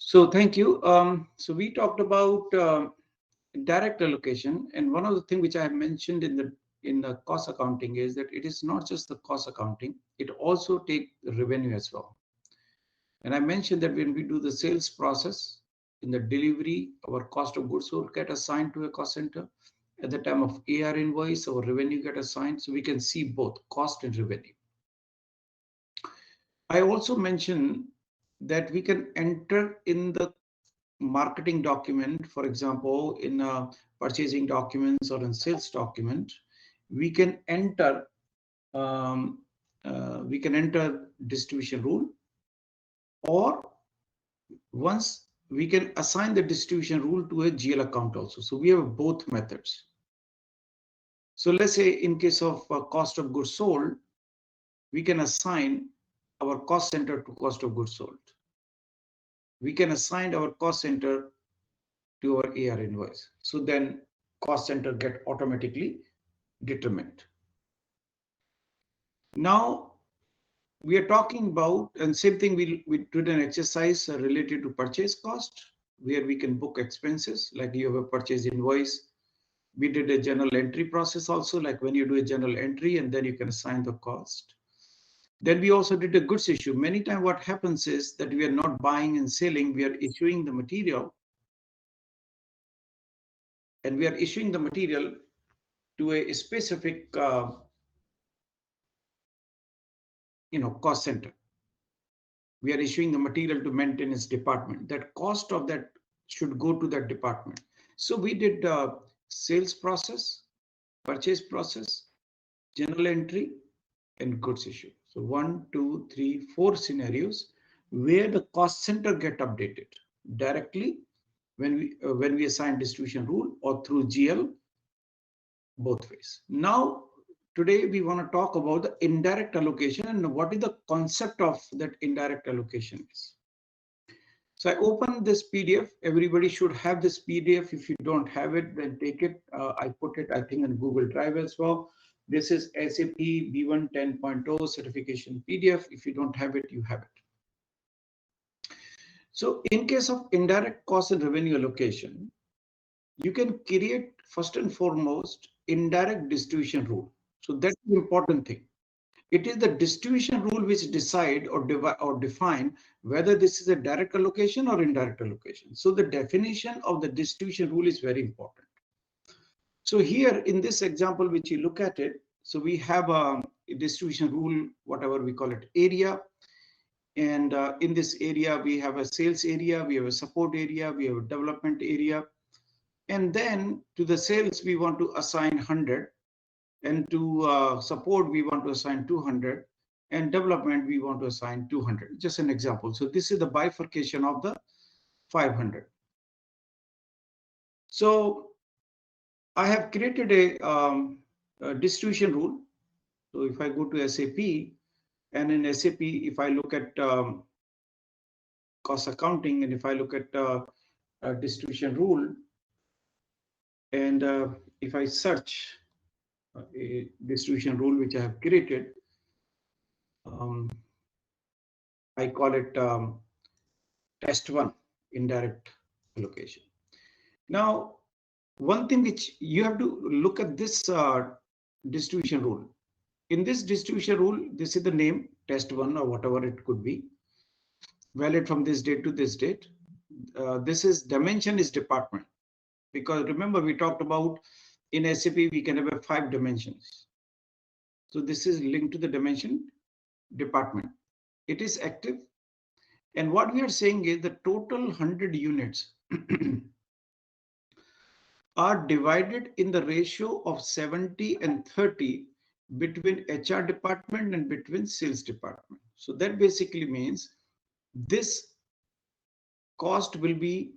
So thank you. So we talked about direct allocation, and one of the things which I have mentioned in the cost accounting is that it is not just the cost accounting; it also takes revenue as well. And I mentioned that when we do the sales process in the delivery, our cost of goods sold get assigned to a cost center. At the time of AR invoice, our revenue get assigned, so we can see both cost and revenue. I also mentioned that we can enter in the marketing document, for example, in purchasing documents or in sales document, we can enter um, distribution rule, or once we can assign the distribution rule to a GL account also. So we have both methods. So let's say in case of cost of goods sold, we can assign our cost center to cost of goods sold. We can assign our cost center to our AR invoice. So then cost center get automatically determined. Now we are talking about, and same thing, we did an exercise related to purchase cost, where we can book expenses, like you have a purchase invoice. We did a journal entry process also, like when you do a journal entry and then you can assign the cost. Then we also did a goods issue. Many times what happens is that we are not buying and selling, we are issuing the material, and we are issuing the material to a specific cost center. We are issuing the material to maintenance department. That cost of that should go to that department. So we did sales process, purchase process, journal entry, and goods issue. So 1, 2, 3, 4 scenarios where the cost center get updated directly when we assign distribution rule, or through GL, both ways. Now today we want to talk about the indirect allocation and what is the concept of that indirect allocation is. So I open this PDF. Everybody should have this PDF. If you don't have it, then take it. I put it, I think, in Google Drive as well. This is SAP B1 10.0 certification PDF. If you don't have it, you have it. So in case of indirect cost and revenue allocation, you can create first and foremost indirect distribution rule. So that's the important thing. It is the distribution rule which decide or define whether this is a direct allocation or indirect allocation. So the definition of the distribution rule is very important. So here in this example, which you look at it, so we have a distribution rule, whatever we call it, area. And in this area, we have a sales area, we have a support area, we have a development area. And then to the sales, we want to assign 100. And to support, we want to assign 200, and development, we want to assign 200. Just an example. So this is the bifurcation of the 500. So I have created a distribution rule. So if I go to SAP, and in SAP, if I look at cost accounting, and if I look at a distribution rule, and if I search a distribution rule which I have created, I call it test 1, indirect allocation. Now, one thing which you have to look at this distribution rule. In this distribution rule, this is the name, test 1 or whatever it could be, valid from this date to this date. This is dimension is department, because remember we talked about in SAP we can have 5 dimensions. So this is linked to the dimension department. It is active. And what we are saying is the total 100 units are divided in the ratio of 70 and 30 between HR department and between sales department. So that basically means this cost will be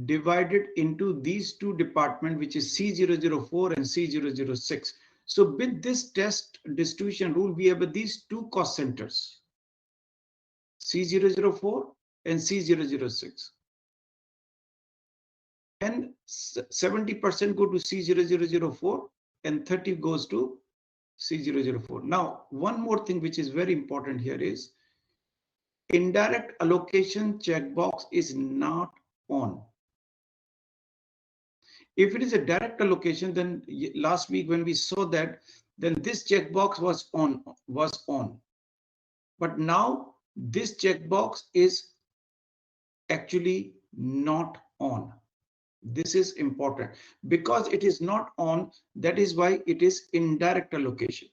divided into these two departments, which is C004 and C006. So with this test distribution rule, we have these two cost centers, C004 and C006. And 70% go to C0004 and 30 goes to C004. Now, one more thing which is very important here is indirect allocation checkbox is not on. If it is a direct allocation, then last week when we saw that, then this checkbox was on. But now this checkbox is actually not on. This is important because it is not on. That is why it is indirect allocation.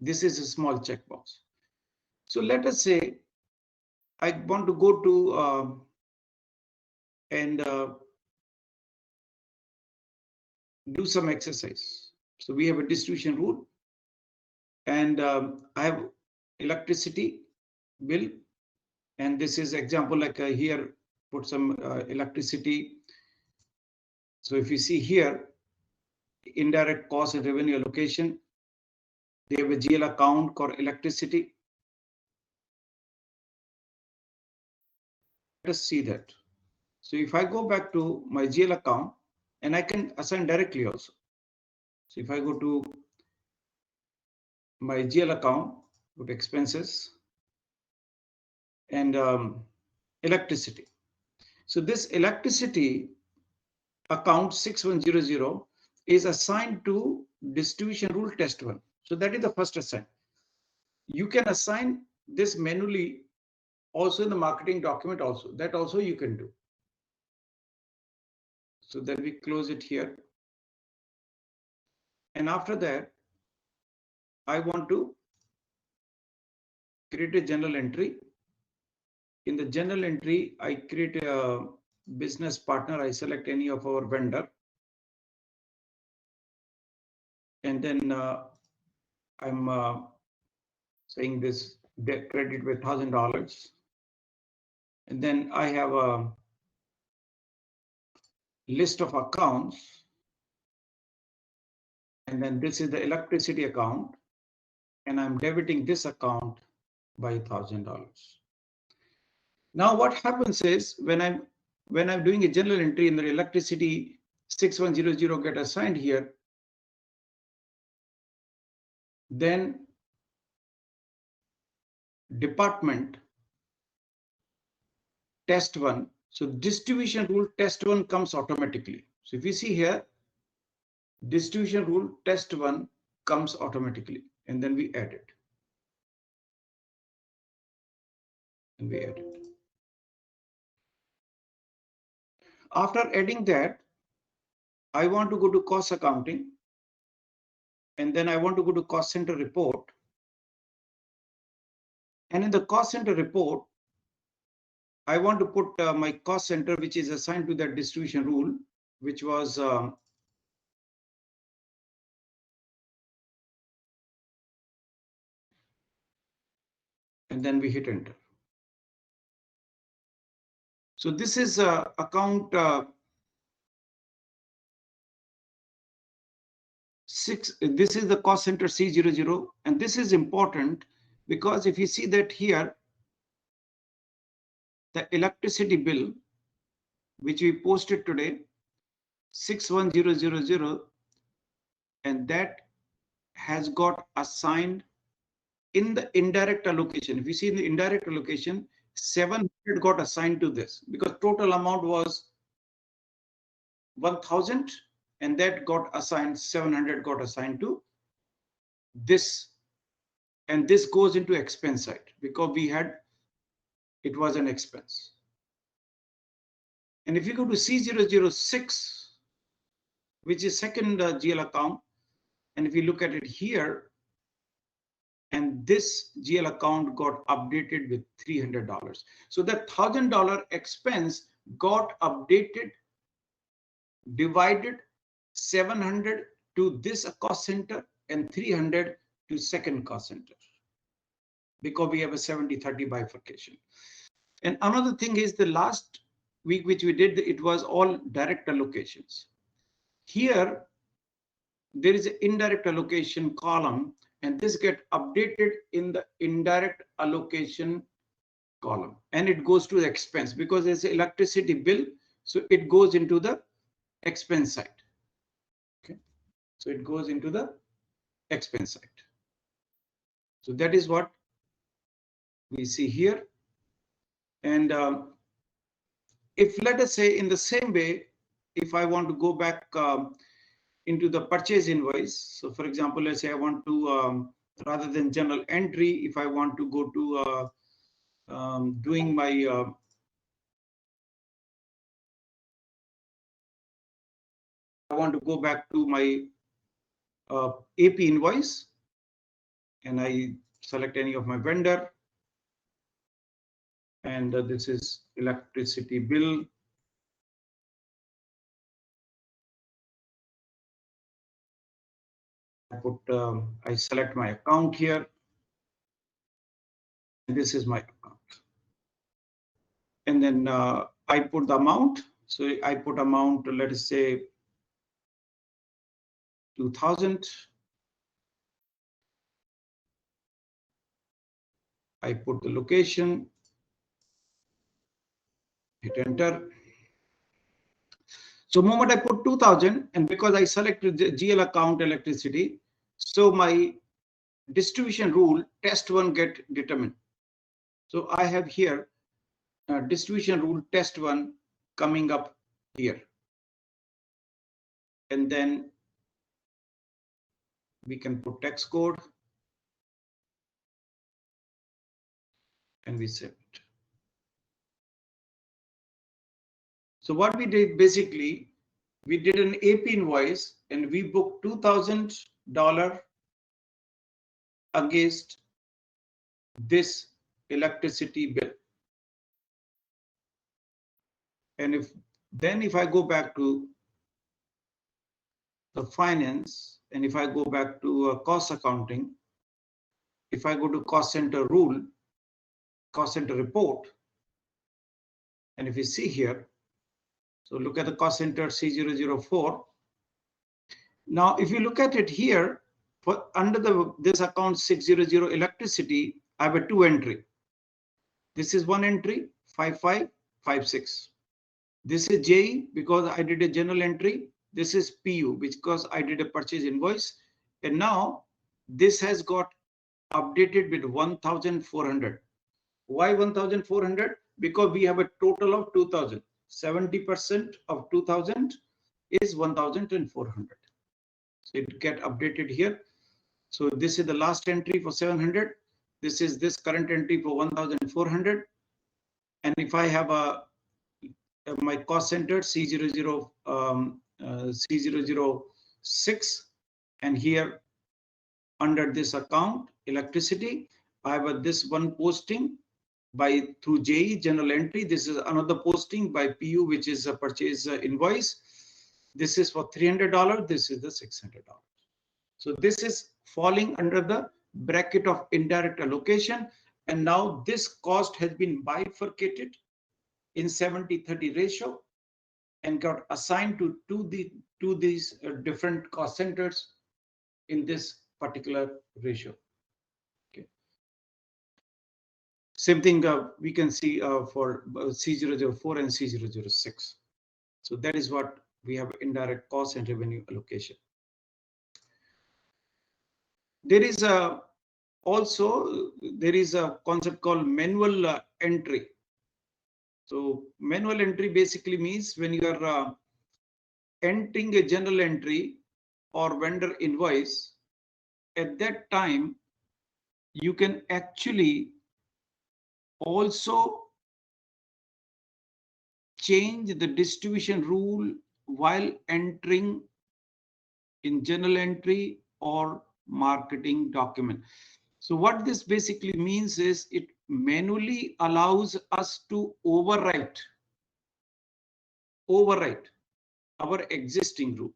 This is a small checkbox. So let us say I want to go to and do some exercise. So we have a distribution rule, and I have electricity bill, and this is example like here put some electricity. So if you see here, indirect cost and revenue allocation, they have a GL account called electricity. Let us see that. So if I go back to my GL account, and I can assign directly also. So if I go to my GL account, go to expenses and electricity. So this electricity account 6100 is assigned to distribution rule test 1. So that is the first assign. You can assign this manually also in the marketing document also. That also you can do. So then we close it here. And after that, I want to create a journal entry. In the journal entry, I create a business partner. I select any of our vendor. And then I'm saying this debt credit with $1,000. And then I have a list of accounts. And then this is the electricity account. And I'm debiting this account by $1,000. Now what happens is when I'm doing a journal entry in the electricity 6100 get assigned here, then department test 1. So distribution rule test 1 comes automatically. So if you see here, distribution rule test 1 comes automatically, and then we add it. And we add it. After adding that, I want to go to cost accounting, and then I want to go to cost center report. And in the cost center report, I want to put my cost center, which is assigned to that distribution rule, which was and then we hit enter. So this is account 6. This is the cost center C00, and this is important because if you see that here, the electricity bill, which we posted today, 61000, and that has got assigned in the indirect allocation. If you see in the indirect allocation, 700 got assigned to this because total amount was 1000, and that got assigned 700 got assigned to this, and this goes into expense side because it was an expense. And if you go to C006, which is second GL account, and if you look at it here, and this GL account got updated with $300. So that $1,000 expense got updated, divided 700 to this cost center and 300 to second cost center, because we have a 70-30 bifurcation. And another thing is the last week which we did, it was all direct allocations. Here, there is an indirect allocation column, and this get updated in the indirect allocation column, and it goes to the expense because there's an electricity bill, so it goes into the expense side. Okay, so it goes into the expense side. So that is what we see here. And if let us say in the same way, if I want to go back into the purchase invoice, so for example, let's say I want to rather than general entry, if I want to go to doing my I want to go back to my AP invoice, and I select any of my vendor, and this is electricity bill. I select my account here. This is my account. And then I put the amount. So I put amount, let us say 2000. I put the location, hit enter. So moment I put 2000, and because I selected the GL account electricity, so my distribution rule test one get determined. So I have here distribution rule test one coming up here. And then we can put text code and we save it. So what we did basically, we did an AP invoice and we booked $2,000 against this electricity bill. And if I go back to the finance, and if I go back to cost accounting, if I go to cost center rule, cost center report, and if you see here, so look at the cost center C004. Now, if you look at it here, for under this account 600 electricity, I have a two entry. This is one entry 5556. This is JE because I did a general entry. This is PU because I did a purchase invoice. And now this has got updated with 1,400. Why 1,400? Because we have a total of 2,000. 70% of 2,000 is 1,400. So it get updated here. So this is the last entry for 700. This is this current entry for 1,400. And if I have my cost center C006, and here under this account electricity, I have this one posting through JE general entry. This is another posting by PU, which is a purchase invoice. This is for $300. This is the $600. So this is falling under the bracket of indirect allocation. And now this cost has been bifurcated in 70-30 ratio and got assigned to these different cost centers in this particular ratio. Okay. Same thing we can see for C004 and C006. So that is what we have: indirect cost and revenue allocation. There is also a concept called manual entry. So manual entry basically means when you are entering a general entry or vendor invoice, at that time you can actually also change the distribution rule while entering in journal entry or marketing document. So what this basically means is it manually allows us to overwrite our existing rule.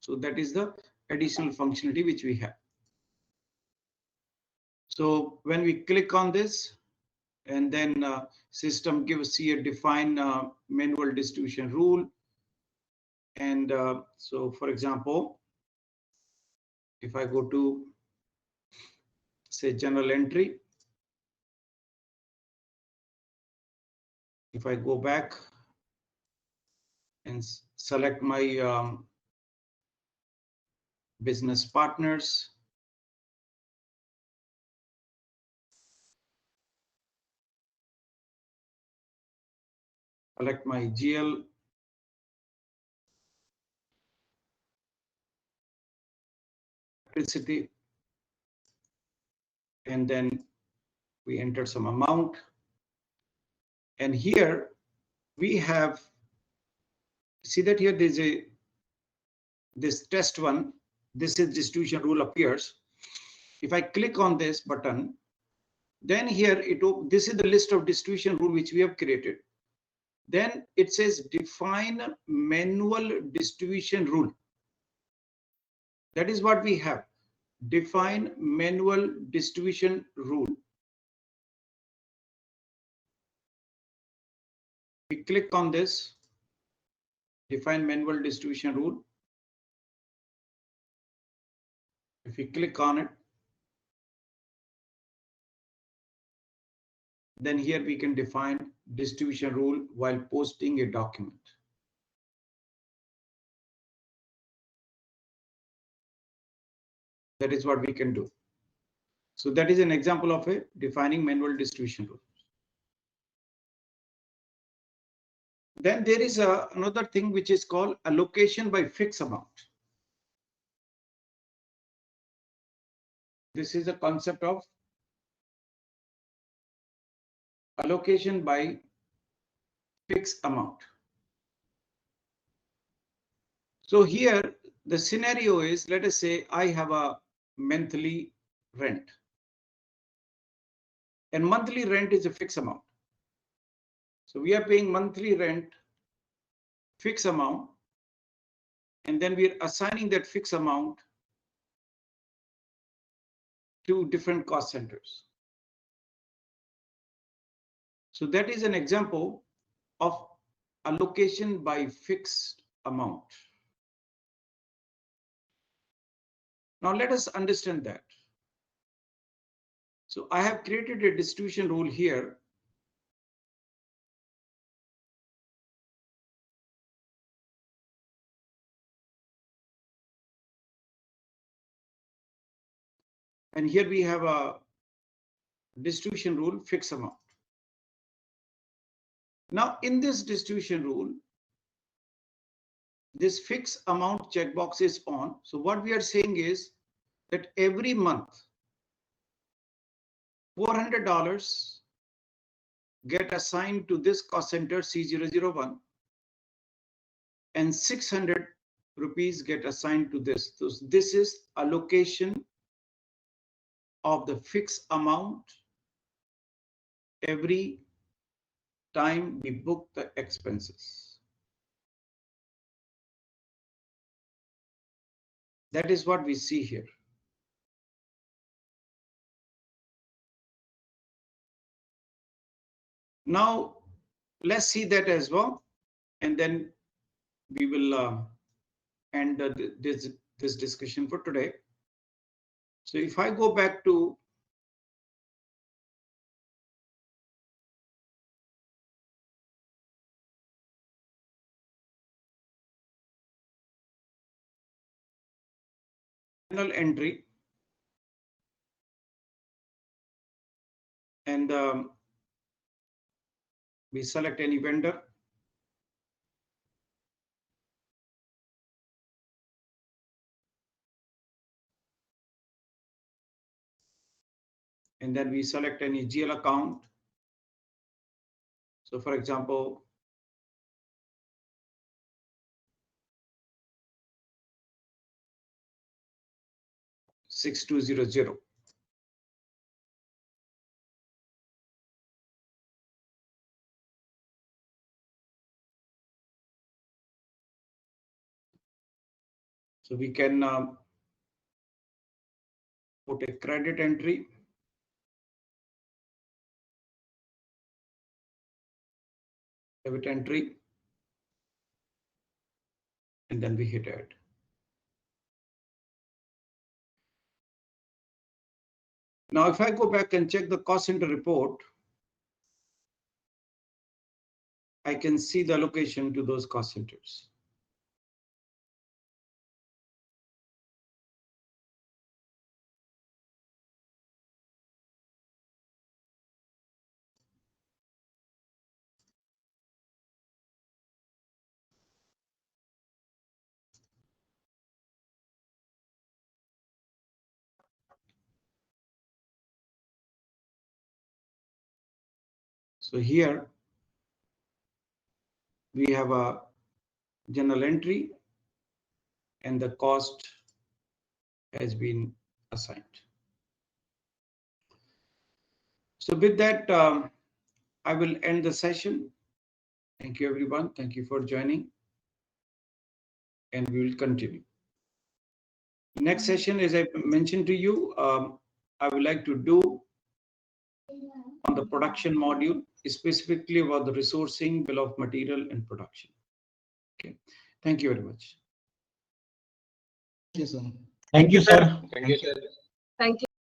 So that is the additional functionality which we have. So when we click on this, and then system gives you a define manual distribution rule. And so, for example, if I go to say general entry, if I go back and select my business partners, select my GL, electricity, and then we enter some amount. And here we have, see that here there's this test one, this is distribution rule appears. If I click on this button, then here this is the list of distribution rule which we have created. Then it says define manual distribution rule. That is what we have. Define manual distribution rule. We click on this, define manual distribution rule. If we click on it, then here we can define distribution rule while posting a document. That is what we can do. So that is an example of a defining manual distribution rule. Then there is another thing which is called allocation by fixed amount. This is a concept of allocation by fixed amount. So here the scenario is, let us say I have a monthly rent, and monthly rent is a fixed amount. So we are paying monthly rent, fixed amount, and then we are assigning that fixed amount to different cost centers. So that is an example of allocation by fixed amount. Now let us understand that. So I have created a distribution rule here. And here we have a distribution rule fixed amount. Now in this distribution rule, this fixed amount checkbox is on. So what we are saying is that every month, $400 get assigned to this cost center C001, and 600 rupees get assigned to this. So this is allocation of the fixed amount every time we book the expenses. That is what we see here. Now let's see that as well, and then we will end this discussion for today. So if I go back to journal entry, and we select any vendor, and then we select any GL account. So for example, $6200. So we can put a credit entry, debit entry, and then we hit add. Now, if I go back and check the cost center report, I can see the allocation to those cost centers. So here we have a journal entry and the cost has been assigned. So with that, I will end the session. Thank you, everyone. Thank you for joining. And we will continue. Next session, as I mentioned to you, I would like to do on the production module, specifically about the resourcing, bill of material, and production. Okay. Thank you very much. Yes, sir. Thank you, sir. Thank you, sir. Thank you.